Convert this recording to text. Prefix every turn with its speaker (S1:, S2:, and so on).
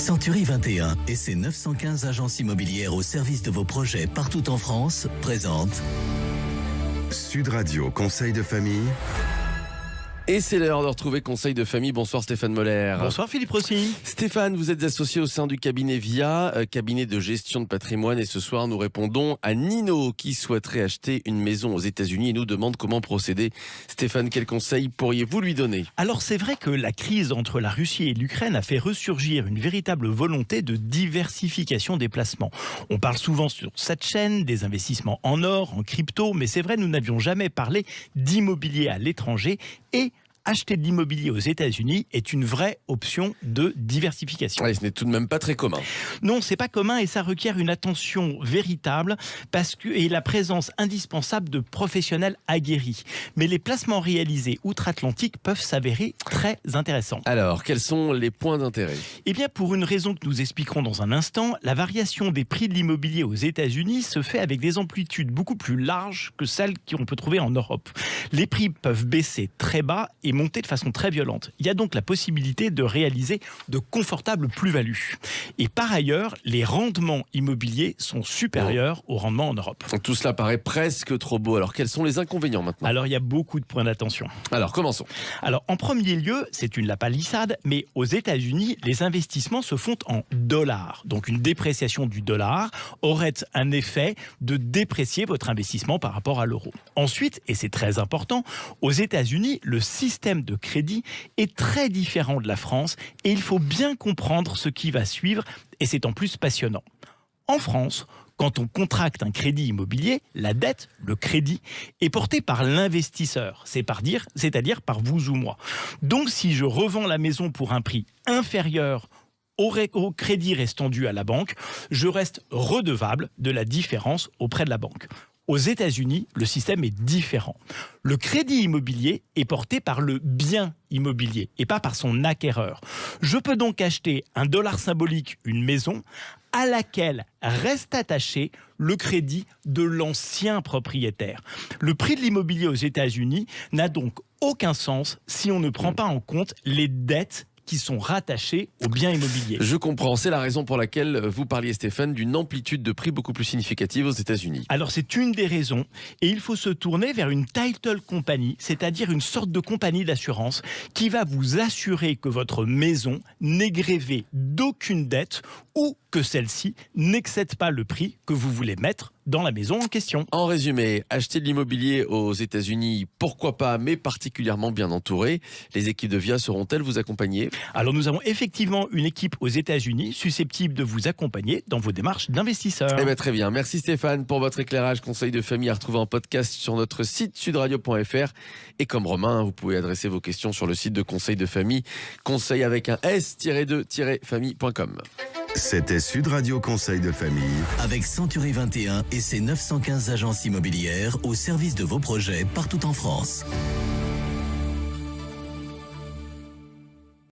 S1: Century 21 et ses 915 agences immobilières au service de vos projets partout en France présentent
S2: Sud Radio Conseil de famille.
S3: Et c'est l'heure de retrouver Conseil de famille. Bonsoir Stéphane Moller.
S4: Bonsoir Philippe Rossi.
S3: Stéphane, vous êtes associé au sein du cabinet VIA, cabinet de gestion de patrimoine. Et ce soir, nous répondons à Nino qui souhaiterait acheter une maison aux États-Unis et nous demande comment procéder. Stéphane, quels conseils pourriez-vous lui donner ?
S4: Alors c'est vrai que la crise entre la Russie et l'Ukraine a fait ressurgir une véritable volonté de diversification des placements. On parle souvent sur cette chaîne des investissements en or, en crypto, mais c'est vrai, nous n'avions jamais parlé d'immobilier à l'étranger et acheter de l'immobilier aux États-Unis est une vraie option de diversification.
S3: Ouais, ce n'est tout de même pas très commun.
S4: Non, c'est pas commun et ça requiert une attention véritable et la présence indispensable de professionnels aguerris. Mais les placements réalisés outre-Atlantique peuvent s'avérer très intéressants.
S3: Alors, quels sont les points d'intérêt ?
S4: Eh bien, pour une raison que nous expliquerons dans un instant, la variation des prix de l'immobilier aux États-Unis se fait avec des amplitudes beaucoup plus larges que celles qu'on peut trouver en Europe. Les prix peuvent baisser très bas et monter de façon très violente. Il y a donc la possibilité de réaliser de confortables plus-values. Et par ailleurs, les rendements immobiliers sont supérieurs aux rendements en Europe.
S3: Tout cela paraît presque trop beau. Alors, quels sont les inconvénients maintenant ?
S4: Alors, il y a beaucoup de points d'attention.
S3: Alors, commençons.
S4: Alors, en premier lieu, c'est une lapalissade, mais aux États-Unis, les investissements se font en dollars. Donc, une dépréciation du dollar aurait un effet de déprécier votre investissement par rapport à l'euro. Ensuite, et c'est très important, aux États-Unis, le système de crédit est très différent de la France et il faut bien comprendre ce qui va suivre et c'est en plus passionnant. En France, quand on contracte un crédit immobilier, la dette, le crédit, est porté par l'investisseur, c'est-à-dire par vous ou moi. Donc si je revends la maison pour un prix inférieur au crédit restant dû à la banque, je reste redevable de la différence auprès de la banque. Aux États-Unis, le système est différent. Le crédit immobilier est porté par le bien immobilier et pas par son acquéreur. Je peux donc acheter un dollar symbolique, une maison, à laquelle reste attaché le crédit de l'ancien propriétaire. Le prix de l'immobilier aux États-Unis n'a donc aucun sens si on ne prend pas en compte les dettes qui sont rattachés aux biens immobiliers.
S3: Je comprends, c'est la raison pour laquelle vous parliez, Stéphane, d'une amplitude de prix beaucoup plus significative aux États-Unis.
S4: Alors c'est une des raisons, et il faut se tourner vers une title company, c'est-à-dire une sorte de compagnie d'assurance qui va vous assurer que votre maison n'est grévée d'aucune dette ou que celle-ci n'excède pas le prix que vous voulez mettre dans la maison en question.
S3: En résumé, acheter de l'immobilier aux États-Unis, pourquoi pas, mais particulièrement bien entouré. Les équipes de VIA sauront-elles vous accompagner ?
S4: Alors nous avons effectivement une équipe aux États-Unis susceptible de vous accompagner dans vos démarches d'investisseurs.
S3: Eh bien, très bien. Merci Stéphane pour votre éclairage. Conseil de famille à retrouver en podcast sur notre site sudradio.fr. Et comme Romain, vous pouvez adresser vos questions sur le site de Conseil de famille, conseil avec un s-2-famille.com.
S2: C'était Sud Radio Conseil de famille.
S1: avec Century 21 et ses 915 agences immobilières au service de vos projets partout en France.